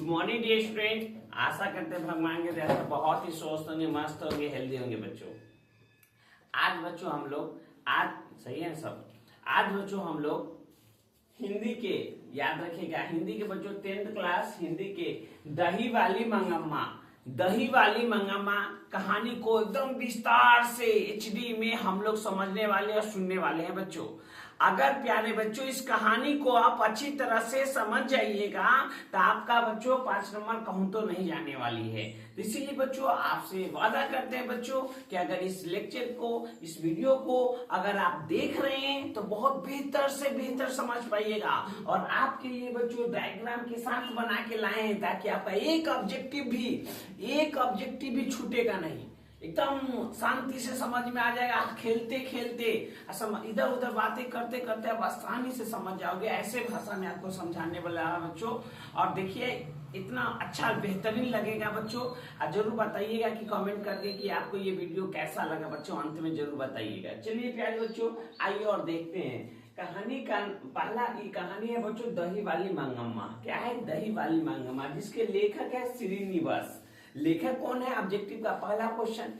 Good morning dear student. आशा करते हैं भगवान के दया से बहुत ही स्वस्थ होंगे, मस्त होंगे, हेल्दी होंगे बच्चों। आज बच्चों हम लोग सही है सब। आज बच्चों हम लोग हिंदी के, याद रखिएगा, हिंदी के बच्चों 10th क्लास हिंदी के दही वाली मंगम्मा कहानी को एकदम विस्तार से HD में हम लोग समझने वाले और सुनने वाले हैं बच्चों। अगर प्यारे बच्चों इस कहानी को आप अच्छी तरह से समझ जाइएगा तो आपका बच्चों 5 नंबर कहूं तो नहीं जाने वाली है। तो इसीलिए बच्चों आपसे वादा करते हैं बच्चों कि अगर इस लेक्चर को, इस वीडियो को अगर आप देख रहे हैं तो बहुत बेहतर से बेहतर समझ पाइएगा। और आपके लिए बच्चों डायग्राम के साथ बना के लाए हैं ताकि आपका एक ऑब्जेक्टिव भी छूटेगा नहीं, एकदम शांति से समझ में आ जाएगा। आप खेलते खेलते इधर उधर बातें करते करते आप आसानी से समझ जाओगे। ऐसे भाषा में आपको समझाने वाला है बच्चों। और देखिए इतना अच्छा बेहतरीन लगेगा बच्चों। जरूर बताइएगा कि कमेंट करके कि आपको ये वीडियो कैसा लगा बच्चों, अंत में जरूर बताइएगा। चलिए प्यारे बच्चों आइए और देखते हैं कहानी का। पहला की कहानी है बच्चों दही वाली मंगम्मा। क्या है दही वाली मंगम्मा, जिसके लेखक है श्रीनिवास। लेखक कौन है, ऑब्जेक्टिव का पहला क्वेश्चन,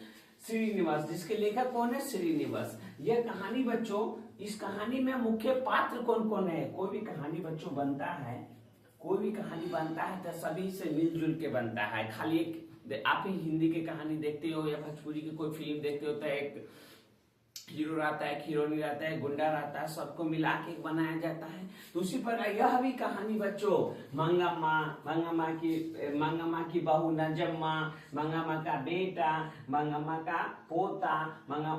श्रीनिवास। जिसके लेखक कौन है, श्रीनिवास। यह कहानी बच्चों, इस कहानी में मुख्य पात्र कौन कौन है। कोई भी कहानी बच्चों बनता है, कोई भी कहानी बनता है तो सभी से मिलजुल के बनता है। खाली एक आप ही हिंदी की कहानी देखते हो या भोजपुरी की कोई फिल्म देखते हो तो एक हीरो रहता है, एक हीरोइन रहता है, गुंडा रहता है, सबको मिला के बनाया जाता है। तो उसी पर यह भी कहानी बच्चों मंगम्मा की बहू नजम्मा, मंगम्मा का बेटा, मंगम्मा का पोता,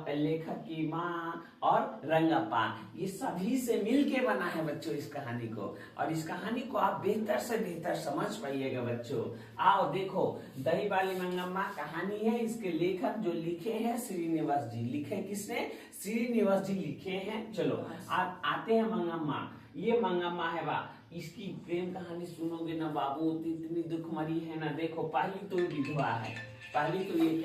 लेखक की माँ और रंगप्पा, ये सभी से मिलके बना है बच्चों इस कहानी को। और इस कहानी को आप बेहतर से बेहतर समझ पाइएगा बच्चों। आओ देखो दही वाली मंगम्मा कहानी है। इसके लेखक जो लिखे हैं श्रीनिवास जी। लिखे किसने, श्रीनिवास जी लिखे हैं। चलो आते हैं मंगम्मा। ये मंगम्मा है बा, इसकी प्रेम कहानी सुनोगे ना बाबू तो इतनी दुख मरी है ना। देखो पहली तो विधवा है, पहली तो ये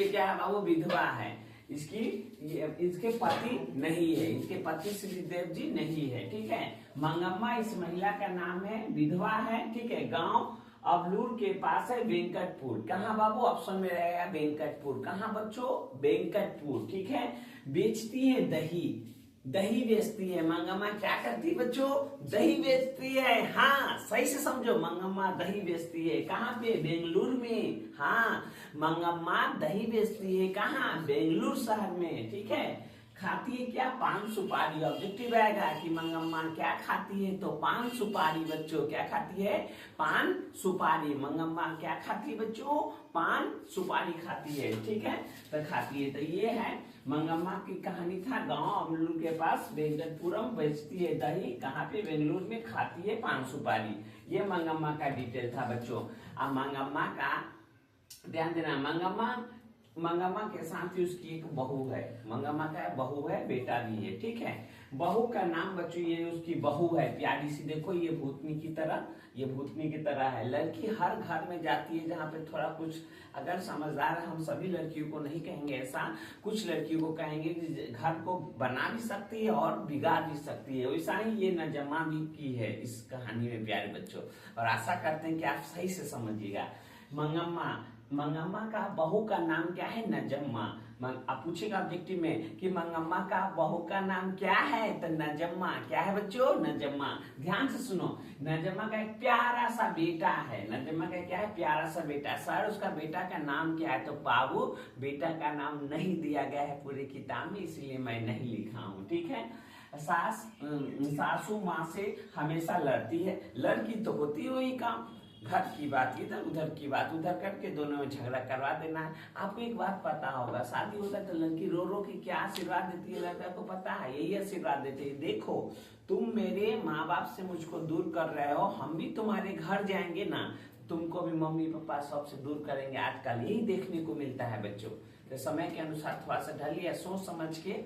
क्या है बाबू, विधवा है। इसके पति नहीं है, इसके पति श्रीदेव जी नहीं है, ठीक है। मंगम्मा इस महिला का नाम है, विधवा है, ठीक है। गांव अबलूर के पास है वेंकटपुर। कहाँ बाबू, ऑप्शन में रहेगा वेंकटपुर। कहाँ बच्चों, वेंकटपुर, ठीक है। बेचती है दही बेचती है मंगम्मा। क्या करती है बच्चों, दही बेचती है। हाँ सही से समझो, मंगम्मा दही बेचती है। कहाँ पे, बेंगलुरु में। हाँ मंगम्मा दही बेचती है कहाँ, बेंगलुरु शहर में, ठीक है। खाती है क्या, पान सुपारी। ऑब्जेक्टिव आएगा कि मंगम्मा क्या खाती है, तो पान सुपारी बच्चों। क्या खाती है, पान सुपारी। मंगम्मा क्या खाती है बच्चों, पान सुपारी खाती है, ठीक है। तो खाती है, तो ये है मंगम्मा की कहानी था। गांव अमलूर के पास वेंकटपुरम, बेचती है दही कहाँ पे, बेंगलुरु में, खाती है पान सुपारी। ये मंगम्मा का डिटेल था बच्चों। अब मंगम्मा का ध्यान देना, मंगम्मा के साथ ही उसकी एक बहू है। मंगम्मा का बहू है, बेटा भी है, ठीक है। बहू का नाम बच्चों, ये उसकी बहू है प्यारी सी। देखो ये भूतनी की तरह है। लड़की हर घर में जाती है जहाँ पे थोड़ा कुछ, अगर समझदार है, हम सभी लड़कियों को नहीं कहेंगे ऐसा, कुछ लड़कियों को कहेंगे कि घर को बना भी सकती है और बिगाड़ भी सकती है। वैसा ही ये नजम्मा भी की है इस कहानी में प्यारे बच्चों। और आशा करते हैं कि आप सही से समझिएगा। मंगम्मा का बहू का नाम क्या है, नजम्मा। आप पूछेगा ऑब्जेक्टिव में कि मंगम्मा का बहू का नाम क्या है, तो नजम्मा। क्या है बच्चों, नजम्मा। ध्यान से सुनो, नजम्मा का एक प्यारा सा बेटा है। नजम्मा का क्या है, प्यारा सा बेटा। सर उसका बेटा का नाम क्या है, तो बाबू बेटा का नाम नहीं दिया गया है पूरी किताब में, इसलिए मैं नहीं लिखा हूँ, ठीक है। सासू माँ से हमेशा लड़ती है। लड़की तो होती है वही काम, घर की बात इधर, उधर की बात उधर करके दोनों में झगड़ा करवा देना है। आपको एक बात पता होगा, शादी होता है तो लड़की रो रो के क्या आशीर्वाद देती है, लड़का को पता है, यही आशीर्वाद देती है। देखो तुम मेरे माँ बाप से मुझको दूर कर रहे हो, हम भी तुम्हारे घर जाएंगे ना, तुमको भी मम्मी पापा सबसे दूर करेंगे। आजकल यही देखने को मिलता है बच्चों। तो समय के अनुसार थोड़ा सा ढलिए, सोच समझ के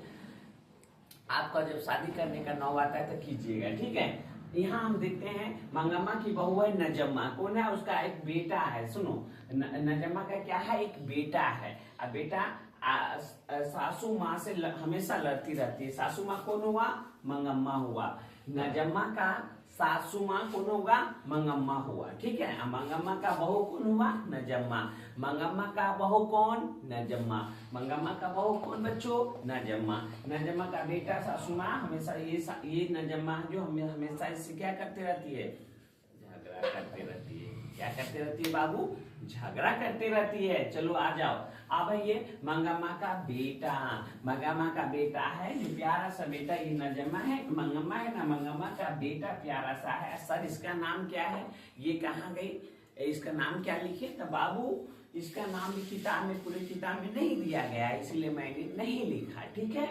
आपका जब शादी करने का नौ आता है तो कीजिएगा, ठीक है। यहाँ हम देखते हैं मंगम्मा की बहू है नजम्मा। कौन है, उसका एक बेटा है। सुनो नजम्मा का क्या है, एक बेटा है। अब बेटा सासू माँ से हमेशा लड़ती रहती है। सासू माँ कौन हुआ, मंगम्मा हुआ। नजम्मा का सासू माँ कौन होगा? मंगम्मा हुआ। ठीक है, मंगम्मा का बहू कौन हुआ? नजम्मा। मंगम्मा का बहू कौन? नजम्मा। मंगम्मा का बहू कौन बच्चों? नजम्मा। नजम्मा का बेटा सासू माँ हमेशा ये नजम्मा जो हमेशा इससे क्या करते रहती है? झगड़ा करते रहती है। क्या करते रहती है बाबू? झगड़ा करते रहती है। चलो आ जाओ। अब ये मंगम्मा का बेटा, मंगम्मा का बेटा है जो प्यारा सा बेटा, ये नजम्मा है, मंगम्मा है ना, मंगम्मा का बेटा प्यारा सा है। सर इसका नाम क्या है? ये कहाँ गई? इसका नाम क्या लिखे? तो बाबू इसका नाम किताब में, पूरे किताब में नहीं दिया गया है, इसलिए मैंने नहीं लिखा। ठीक है,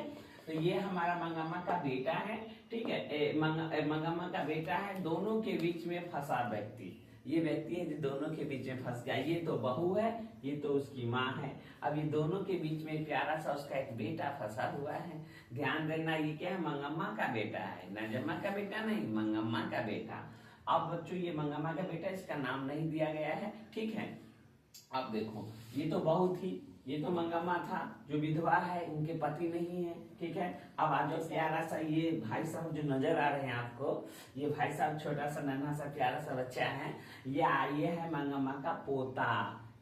तो ये हमारा मंगम्मा का बेटा है। ठीक है, मंगम्मा का बेटा है। दोनों के बीच में फंसा व्यक्ति, ये व्यक्ति है जो दोनों के बीच में फंस गया। ये तो बहू है, ये तो उसकी माँ है। अब ये दोनों के बीच में प्यारा सा उसका एक बेटा फंसा हुआ है। ध्यान देना, ये क्या है? मंगम्मा का बेटा है, नजम्मा का बेटा नहीं, मंगम्मा का बेटा। अब बच्चों ये मंगम्मा का बेटा, इसका नाम नहीं दिया गया है। ठीक है, अब देखो ये तो बहू थी, ये तो मंगम्मा था जो विधवा है, उनके पति नहीं है। ठीक है, अब आ जाओ प्यारा सा ये भाई साहब जो नजर आ रहे हैं आपको, ये भाई साहब छोटा सा नन्हा सा प्यारा सा बच्चा है। ये है मंगम्मा का पोता।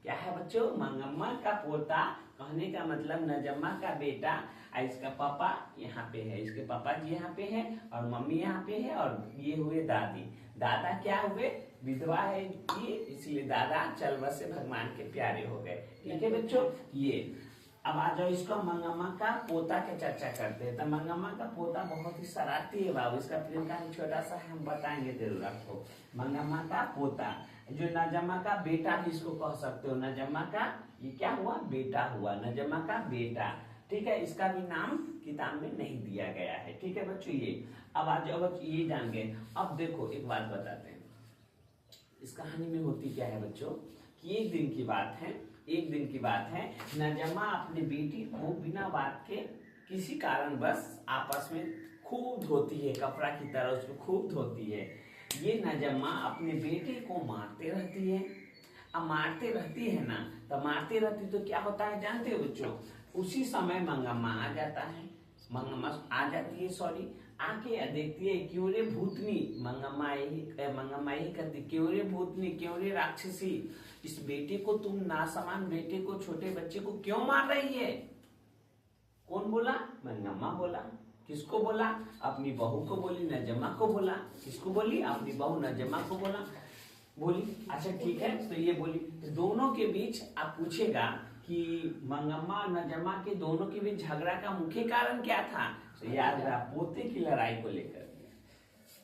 क्या है बच्चों? मंगम्मा का पोता। कहने का मतलब नजम्मा का बेटा। इसका पापा यहाँ पे है, इसके पापा जी यहाँ पे है, और मम्मी यहाँ पे है, और ये हुए दादी। दादा क्या हुए? विधवा है ये, इसलिए दादा चल बसे भगवान के प्यारे हो गए। ठीक है बच्चों, ये अब आ जाओ इसको मंगम्मा का पोता के चर्चा करते हैं। तो मंगम्मा का पोता बहुत ही शरारती है बाबू, इसका प्रेम कहानी छोटा सा है, हम बताएंगे जरूर आपको। मंगम्मा का पोता जो नजम्मा का बेटा भी इसको कह सकते हो। नजम्मा का ये क्या हुआ? बेटा हुआ, नजम्मा का बेटा। ठीक है, इसका भी नाम किताब में नहीं दिया गया है। ठीक है बच्चों, ये अब आ जाओ बच्चों, ये जान गए। अब देखो एक बात बताते हैं, इस कहानी में होती क्या है बच्चों कि एक दिन की बात है, एक दिन की बात है, नजम्मा अपने बेटी को बिना बात के किसी कारण बस आपस में खूब धोती है, कपड़ा की तरह उसको खूब धोती है। ये नजम्मा अपने बेटे को मारते रहती है। अब मारते रहती है ना, तो मारते रहती तो क्या होता है जानते हो बच्चों? उसी समय मंगम्मा आ जाता है, मंगम्मा आ जाती है, सॉरी, आके देखती है, क्यों रे भूतनी, मंगम्मा यही करती, क्यों रे भूतनी, क्यों रे राक्षसी, इस बेटे को, तुम नासमान बेटे को, छोटे बच्चे को क्यों मार रही है? कौन बोला? मंगम्मा बोला। किसको बोला? अपनी बहू को बोली, नजम्मा को बोला। किसको बोली? अपनी बहू नजम्मा को बोली। अच्छा ठीक है, तो ये बोली। दोनों के बीच आप पूछेगा कि मंगम्मा और नजम्मा के दोनों के बीच झगड़ा का मुख्य कारण क्या था? तो याद रहा, पोते की लड़ाई को लेकर।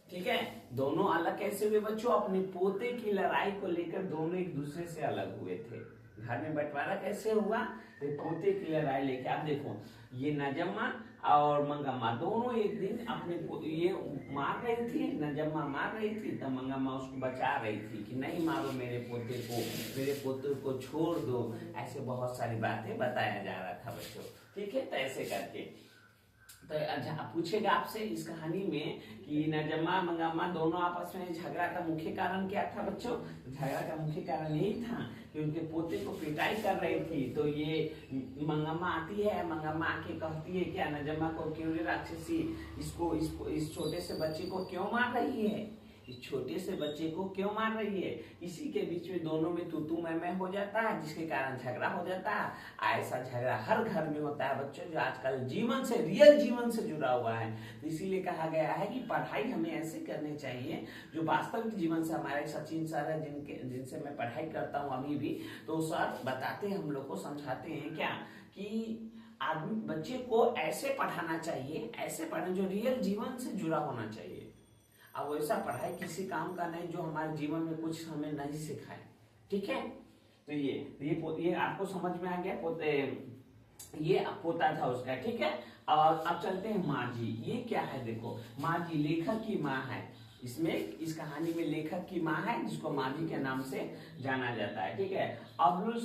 ठीक है, दोनों अलग कैसे हुए बच्चों? अपने पोते की लड़ाई को लेकर दोनों एक दूसरे से अलग हुए थे। घर में बंटवारा कैसे हुआ? तो पोते की लड़ाई लेके। आप देखो, ये नजम्मा और मंगम्मा दोनों एक दिन अपने ये मार रही थी, नजम्मा मार रही थी, तो मंगम्मा उसको बचा रही थी कि नहीं मारो मेरे पोते को छोड़ दो। ऐसे बहुत सारी बातें बताया जा रहा था बच्चों। ठीक है, तो ऐसे करके तो अच्छा पूछेगा आपसे इस कहानी में कि नजम्मा मंगम्मा दोनों आपस में झगड़ा का मुख्य कारण क्या था बच्चों? झगड़ा का मुख्य कारण यही था कि उनके पोते को पिटाई कर रही थी। तो ये मंगम्मा आती है, मंगम्मा आके कहती है क्या नजम्मा को, क्यों रे राक्षसी, इस छोटे से बच्चे को क्यों मार रही है? इस छोटे से बच्चे को क्यों मार रही है? इसी के बीच में दोनों में तू मैं हो जाता है, जिसके कारण झगड़ा हो जाता है। ऐसा झगड़ा हर घर में होता है बच्चों, जो आजकल जीवन से, रियल जीवन से जुड़ा हुआ है। तो इसीलिए कहा गया है कि पढ़ाई हमें ऐसे करनी चाहिए जो वास्तविक जीवन से। हमारे सचिन सर है जिनसे मैं पढ़ाई करता हूँ अभी भी, तो सर बताते हैं, हम लोग को समझाते हैं क्या कि आदमी बच्चे को ऐसे पढ़ाना चाहिए, ऐसे पढ़ना जो रियल जीवन से जुड़ा होना चाहिए। अब वैसा पढ़ाई किसी काम का नहीं जो हमारे जीवन में कुछ हमें नहीं सिखाए। ठीक है, तो ये आपको समझ में आ गया। ये पोता था उसका। ठीक है, अब चलते हैं माँ जी। ये क्या है देखो, माँ जी लेखक की माँ है। इसमें इस कहानी में लेखक की माँ है जिसको माँ जी के नाम से जाना जाता है। ठीक है, अबलूर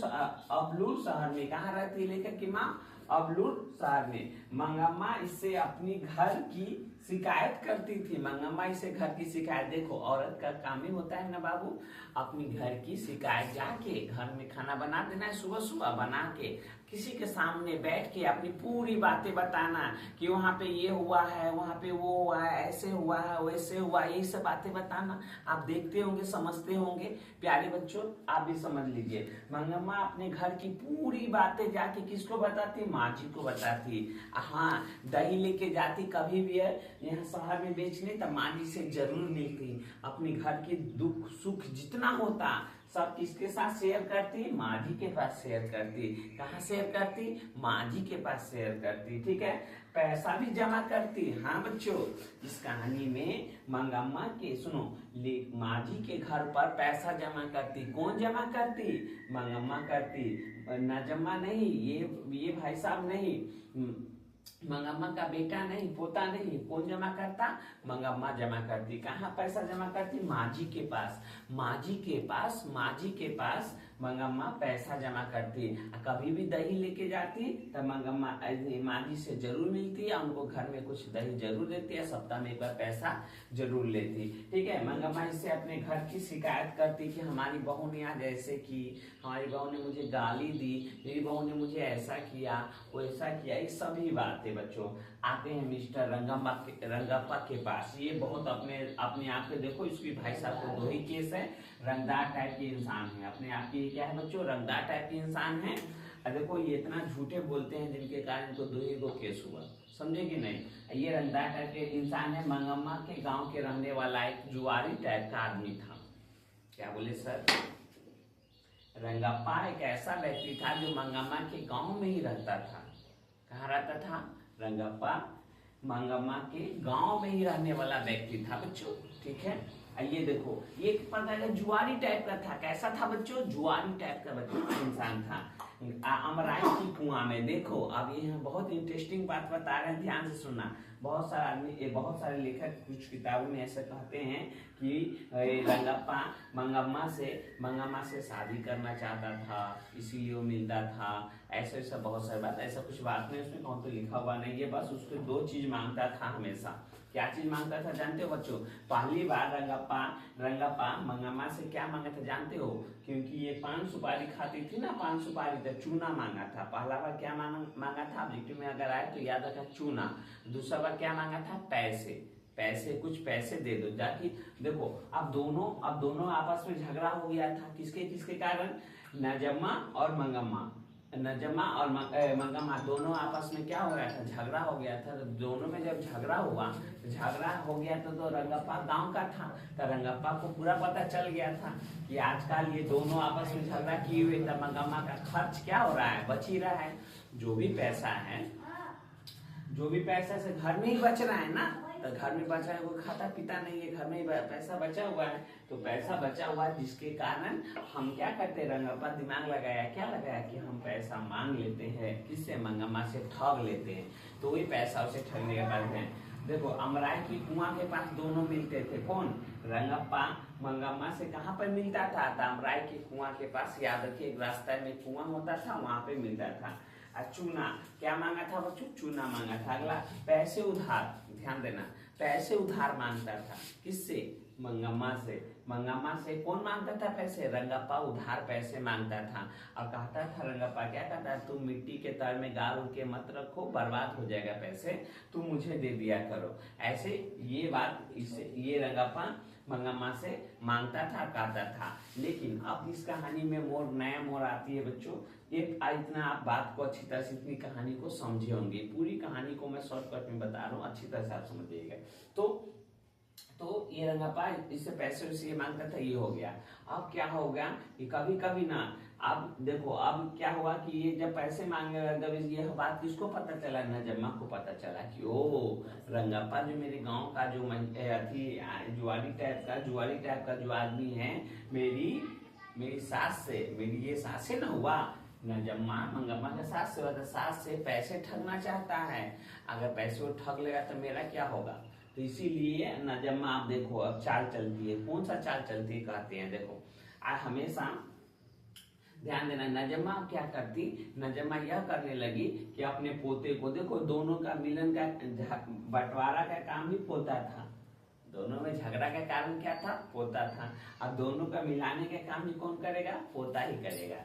शहर में कहाँ रहती है लेखक की माँ? अबलूर शहर में। मंगम्मा इससे अपनी घर की शिकायत करती थी। मंगम्मा इसे घर की शिकायत, देखो औरत का काम ही होता है ना बाबू, अपनी घर की शिकायत जाके घर में खाना बना देना है, सुबह सुबह बना के किसी के सामने बैठ के अपनी पूरी बातें बताना कि वहाँ पे ये हुआ है, वहाँ पे वो हुआ है, ऐसे हुआ है, वैसे हुआ है, यही सब बातें बताना। आप देखते होंगे, समझते होंगे। प्यारे बच्चों आप भी समझ लीजिए, मंगम्मा अपने घर की पूरी बातें जाके किसको बताती, माँ जी को बताती। हाँ, दही लेके जाती कभी भी है यहाँ शहर में बेचने, तब माँ जी से जरूर मिलती। अपने घर की दुख सुख जितना होता सब किसके साथ शेयर करती, माँ जी के पास शेयर करती। कहाँ शेयर करती, माँ जी के पास शेयर करती। ठीक है, पैसा भी जमा करती। हाँ बच्चों, इस कहानी में मंगम्मा के सुनो, माँ जी के घर पर पैसा जमा करती। कौन जमा करती, मंगम्मा करती, नजम्मा नहीं, ये भाई साहब नहीं, मंगम्मा का बेटा नहीं, पोता नहीं। कौन जमा करता, मंगम्मा जमा करती। कहाँ पैसा जमा करती, माँ जी के पास। माँ जी के पास मंगम्मा पैसा जमा करती। कभी भी दही लेके जाती तब मंगम्मा माँ जी से जरूर मिलती है, उनको घर में कुछ दही जरूर देती है, सप्ताह में एक बार पैसा जरूर लेती। ठीक है, मंगम्मा इससे अपने घर की शिकायत करती कि हमारी बहू ने आज ऐसे की, हमारी बहू ने मुझे गाली दी, मेरी बहू ने मुझे ऐसा किया, वैसा किया। ये सभी बातें बच्चों आते हैं मिस्टर रंगप्पा के पास। ये बहुत अपने आप पे देखो, इसकी भाई साहब को 2 ही केस है, रंगदार टाइप के इंसान है। अपने आप की क्या है बच्चों, रंगदार टाइप के इंसान है। और देखो ये इतना झूठे बोलते हैं जिनके कारण इनको 2 ही केस हुआ, समझे कि नहीं। ये रंगदार टाइप के इंसान है, मंगम्मा के गांव के रहने वाला एक जुआरी टाइप का आदमी था। क्या बोले सर, रंगप्पा एक ऐसा व्यक्ति था जो मंगम्मा के गांव में ही रहता था। कहाँ रहता था, रंगप्पा मंगम्मा के गांव में ही रहने वाला व्यक्ति था बच्चों। ठीक है, ये देखो ये एक प्रकार का जुआरी टाइप का था। कैसा था बच्चों, जुआरी टाइप का बच्चों इंसान था। अमराई की कुआं में, देखो अब ये बहुत इंटरेस्टिंग बात बता रहे हैं, ध्यान से सुनना। बहुत सारे लेखक कुछ किताबों में ऐसा कहते हैं कि रंगप्पा मंगम्मा से शादी करना चाहता था, इसीलिए वो मिलता था। ऐसा बहुत सारी बात, ऐसा कुछ बात नहीं उसमें कौन तो लिखा हुआ नहीं है। बस उसको 2 चीज मांगता था हमेशा। क्या चीज मांगता था जानते हो बच्चों, पहली बार रंगप्पा मंगम्मा से क्या मांगा था जानते हो, क्योंकि ये 5 सुपारी खाती थी ना, 5 सुपारी तो चूना मांगा था। पहला बार क्या मांगा था, ऑब्जेक्टिव में अगर आए तो याद रखा चूना। दूसरा बार क्या मांगा था, पैसे कुछ पैसे दे दो जाके। देखो अब दोनों आपस में झगड़ा हो गया था, किसके कारण, नजम्मा और मंगम्मा दोनों आपस में क्या हो गया था, झगड़ा हो गया था। तो दोनों में जब झगड़ा हो गया तो रंगप्पा गांव का था, तो रंगप्पा को पूरा पता चल गया था कि आजकल ये दोनों आपस में झगड़ा किए हुए, तब मंगम्मा का खर्च क्या हो रहा है, बच ही रहा है। जो भी पैसा से घर में ही बच रहा है ना, तो घर में बचा है, वो खाता पीता नहीं है, घर में ही पैसा बचा हुआ है। तो पैसा बचा हुआ है जिसके कारण हम क्या करते हैं, रंगप्पा दिमाग लगाया कि हम पैसा मांग लेते हैं, किससे, मंगम्मा से ठग लेते हैं। तो वही पैसा उसे ठगने के बाद है। देखो अमराई की कुआं के पास दोनों मिलते थे, कौन, रंगप्पा मंगम्मा से कहाँ पर मिलता था, अमराई के कुआं के पास। याद रखिए एक रास्ता में कुआं होता था, वहां पे मिलता था। चूना क्या मांगा था बच्चों, चूना मांगा था। अगला पैसे उधार, ध्यान देना, पैसे उधार मांगता था, किससे, मंगम्मा से कौन मांगता था पैसे, रंगप्पा उधार पैसे मांगता था। और कहता था रंगप्पा, क्या कहता है, तुम मिट्टी के तर में गाड़ के मत रखो, बर्बाद हो जाएगा पैसे, तुम मुझे दे दिया करो। ऐसे ये रंगप्पा मंगम्मा से मांगता था, कहता था। लेकिन अब इस कहानी में नया मोड़ आती है बच्चों। इतना आप बात को अच्छी तरह से, इतनी कहानी को समझे होंगे। पूरी कहानी को मैं शॉर्टकट में बता रहा हूँ, अच्छी तरह से आप समझिएगा। तो ये रंगप्पा इससे पैसे ये मांगता था, ये हो गया। अब क्या हो गया कि कभी ना, अब देखो अब क्या हुआ कि ये जब पैसे मांगने लगा, ये बात किसको पता चला, नजम्मा को पता चला कि ओ रंगप्पा जो मेरे गांव का जो जुआरी टाइप का जो आदमी है, मेरी सास से, मेरी ये सास से ना हुआ, नजम्मा मंगम्मा के सास से हुआ, तो सास से पैसे ठगना चाहता है। अगर पैसे वो ठग लेगा तो मेरा क्या होगा। तो इसीलिए नजम्मा, आप देखो अब चाल चलती है, कौन सा चाल चलती है कहते हैं, देखो हमेशा ध्यान देना, नजम्मा क्या करती, नजम्मा यह करने लगी कि अपने पोते को, देखो दोनों का मिलन का बंटवारा का काम भी पोता था, दोनों में झगड़ा का कारण क्या था, पोता था। अब दोनों का मिलाने का काम भी कौन करेगा, पोता ही करेगा।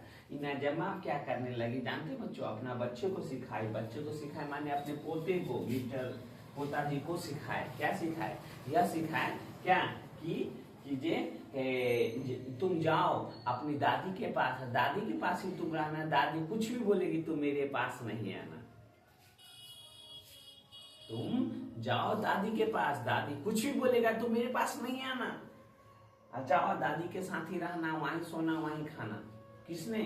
नजम्मा क्या करने लगी जानते बच्चों, अपना बच्चे को सिखाए माने अपने पोते को, मिस्टर पोता जी को सिखाए, क्या सिखाए, यह सिखाए क्या कि तुम जाओ अपनी दादी के पास, दादी के पास ही तुम रहना, दादी कुछ भी बोलेगी तुम मेरे पास नहीं आना, तुम जाओ दादी के पास, दादी कुछ भी बोलेगा तुम मेरे पास नहीं आना, जाओ दादी के साथ ही रहना, वहीं सोना वहीं खाना। किसने,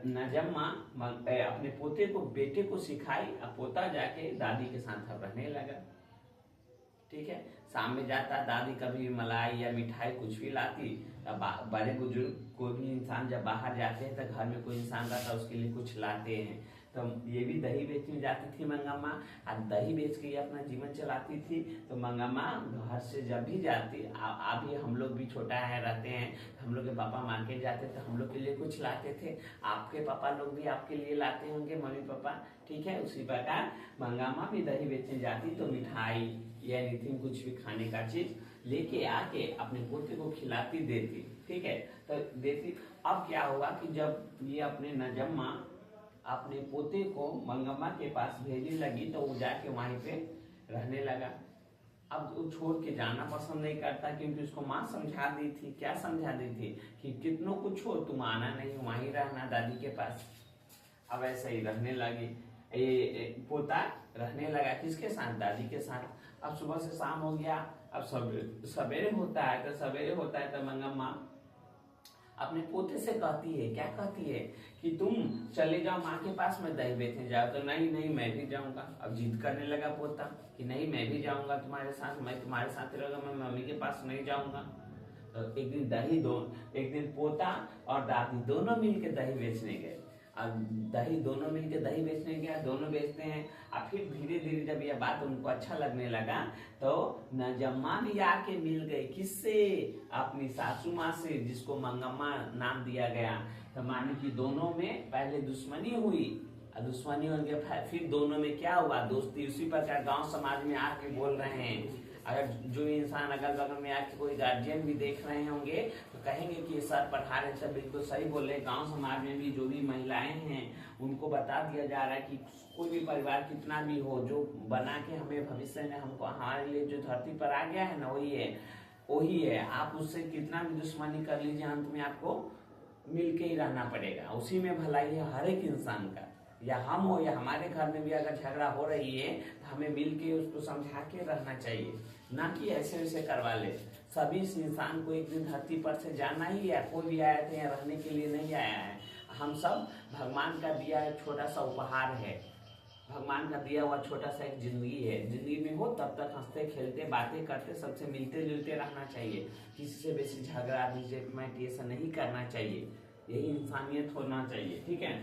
नजम्मा अपने पोते को, बेटे को सिखाई, अब पोता जाके दादी के साथ रहने लगा। ठीक है, शाम में जाता, दादी कभी मलाई या मिठाई कुछ भी लाती, बड़े बुजुर्ग कोई भी इंसान जब बाहर जाते हैं तो घर में कोई इंसान रहता है उसके लिए कुछ लाते हैं, तो ये भी दही बेचने जाती थी मंगम्मा, और दही बेच के ये अपना जीवन चलाती थी। तो मंगम्मा घर से जब भी जाती, अभी हम लोग भी छोटा है रहते हैं, हम लोग के पापा मार्केट जाते तो हम लोग के लिए कुछ लाते थे, आपके पापा लोग भी आपके लिए लाते होंगे, मम्मी पापा, ठीक है। उसी प्रकार मंगम्मा भी दही बेचने जाती तो मिठाई या एनीथिंग कुछ भी खाने का चीज लेके आके अपने पोते को खिलाती देती, ठीक है, तो देती। अब क्या हुआ कि जब ये अपने नजम्मा अपने पोते को मंगम्मा के पास भेजने लगी तो वो जाके वहीं पे रहने लगा। अब वो छोड़ के जाना पसंद नहीं करता, क्योंकि उसको माँ समझा दी थी, क्या समझा दी थी कि कितनों कुछ हो तुम आना नहीं, वहीं रहना दादी के पास। अब ऐसे ही रहने लगी, पोता रहने लगा किसके साथ, दादी के साथ। अब सुबह से शाम हो गया, अब सवेरे होता है तो मंगम्मा अपने पोते से कहती है, क्या कहती है कि तुम चले जाओ माँ के पास, मैं दही बेचने जाओ, तो नहीं मैं भी जाऊंगा। अब जिद करने लगा पोता कि नहीं मैं भी जाऊंगा तुम्हारे साथ, मैं तुम्हारे साथ रहूंगा, मैं मम्मी के पास नहीं जाऊंगा। तो एक दिन पोता और दादी दोनों मिलके दही बेचने गए, दोनों मिलके दही बेचने गया, दोनों बेचते हैं। अब फिर धीरे धीरे जब यह बात उनको अच्छा लगने लगा तो नजम्मा भी आके मिल गई, किससे, अपनी सासू माँ से, जिसको मंगम्मा नाम दिया गया। तो माने कि दोनों में पहले दुश्मनी हुई, दुश्मनी हो गया, फिर दोनों में क्या हुआ, दोस्ती। उसी प्रकार गांव समाज में आके बोल रहे हैं, अगर जो इंसान अगल बगल में आके कोई गार्जियन भी देख रहे होंगे तो कहेंगे कि सर पढ़ा रहे, सब बिल्कुल सही बोल रहे। गांव समाज में भी जो भी महिलाएं हैं उनको बता दिया जा रहा है कि कोई भी परिवार कितना भी हो, जो बना के हमें भविष्य में हमको हमारे लिए जो धरती पर आ गया है ना वही है। आप उससे कितना भी दुश्मनी कर लीजिए, अंत में आपको मिल के ही रहना पड़ेगा, उसी में भलाई है हर एक इंसान का। या हम हो या हमारे घर में भी अगर झगड़ा हो रही है तो हमें मिल के उसको समझा के रहना चाहिए, ना कि ऐसे वैसे करवा ले। सभी इंसान को एक दिन धरती पर से जाना ही है, कोई भी आया था यहाँ रहने के लिए नहीं आया है। हम सब भगवान का दिया एक छोटा सा उपहार है, भगवान का दिया हुआ छोटा सा एक जिंदगी है। जिंदगी में हो तब तक हंसते खेलते बातें करते सबसे मिलते जुलते रहना चाहिए, किसी से बेसी झगड़ा रिजेक्टमेंट ये सब नहीं करना चाहिए, यही इंसानियत होना चाहिए, ठीक है।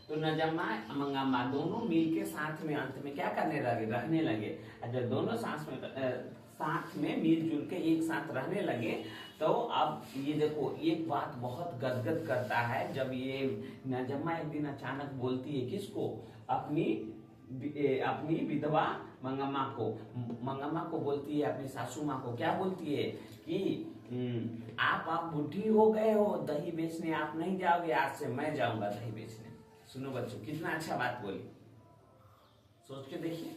तो नजम्मा मंगम्मा दोनों मिलके साथ में अंत में क्या करने लगे, रहने लगे। जब दोनों साथ में मिलजुल के एक साथ रहने लगे तो अब ये देखो एक बात बहुत गदगद करता है, जब ये नजम्मा एक दिन अचानक बोलती है किसको, अपनी विधवा मंगम्मा को बोलती है, अपनी सासू माँ को क्या बोलती है कि आप बुढ़ी हो गए हो, दही बेचने आप नहीं जाओगे, आज से मैं जाऊंगा दही बेचने। सुनो बच्चों कितना अच्छा बात बोली, सोच के देखिए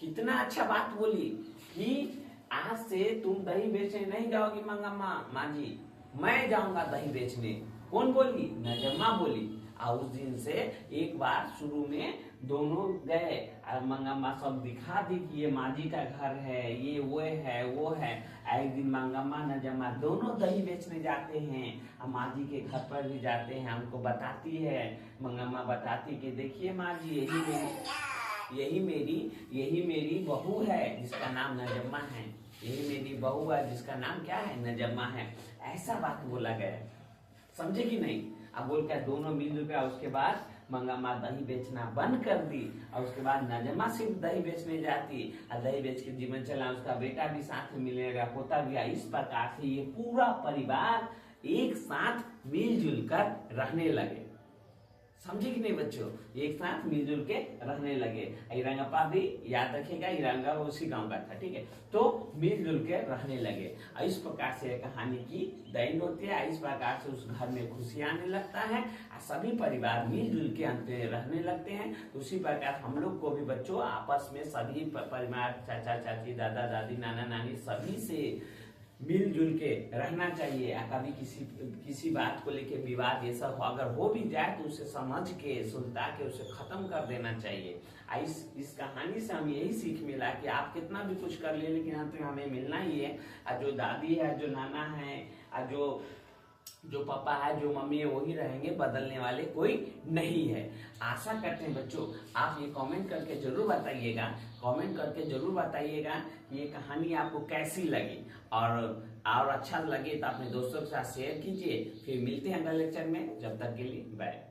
कितना अच्छा बात बोली कि आज से तुम दही बेचने नहीं जाओगी मंगम्मा माँ जी, मैं जाऊंगा दही बेचने। कौन बोली, नजम्मा बोली। और उस दिन से एक बार शुरू में दोनों गए, मंगम्मा सब दिखा दी कि ये माँ जी का घर है, ये वो है। एक दिन मंगम्मा नजम्मा दोनों दही बेचने जाते हैं, माँ जी के घर पर भी जाते हैं। हमको बताती है मंगम्मा, बताती कि देखिए माँ जी यही मेरी बहू है जिसका नाम नजम्मा है, यही मेरी बहू है जिसका नाम क्या है, नजम्मा है। ऐसा बात बोला गया, समझे कि नहीं। अब बोल कर दोनों मिलजुल गया। उसके बाद मंगम्मा दही बेचना बंद कर दी और उसके बाद नजम्मा सिर्फ दही बेचने जाती और दही बेच के जीवन चला। उसका बेटा भी साथ में मिलेगा, पोता भी। इस प्रकार से ये पूरा परिवार एक साथ मिलजुल कर रहने लगे। समझे कि नहीं बच्चों, एक साथ मिलजुल के रहने लगे। रंगप्पा भी याद रखिएगा, रंगा उसी गांव का था, ठीक है। तो मिलजुल के रहने लगे। इस प्रकार से कहानी की द एंड होती है। इस प्रकार से उस घर में खुशी आने लगता है, सभी परिवार मिलजुल के अंत में रहने लगते हैं। तो उसी प्रकार हम लोग को भी बच्चों आपस में सभी परिवार, चाचा चाची, दादा दादी, नाना नानी, सभी से मिलजुल के रहना चाहिए। कभी किसी बात को लेके विवाद ये सब अगर हो भी जाए तो उसे समझ के, सुलझा के उसे खत्म कर देना चाहिए। इस कहानी से हम यही सीख मिला कि आप कितना भी कुछ कर ले, लेकिन अंत में हमें मिलना ही है। जो दादी है, जो नाना है, जो पापा है, जो मम्मी है, वही रहेंगे, बदलने वाले कोई नहीं है। आशा करते हैं बच्चों आप ये कमेंट करके जरूर बताइएगा, कि ये कहानी आपको कैसी लगी। और अच्छा लगे तो अपने दोस्तों के साथ शेयर कीजिए। फिर मिलते हैं अगले लेक्चर में, जब तक के लिए बाय।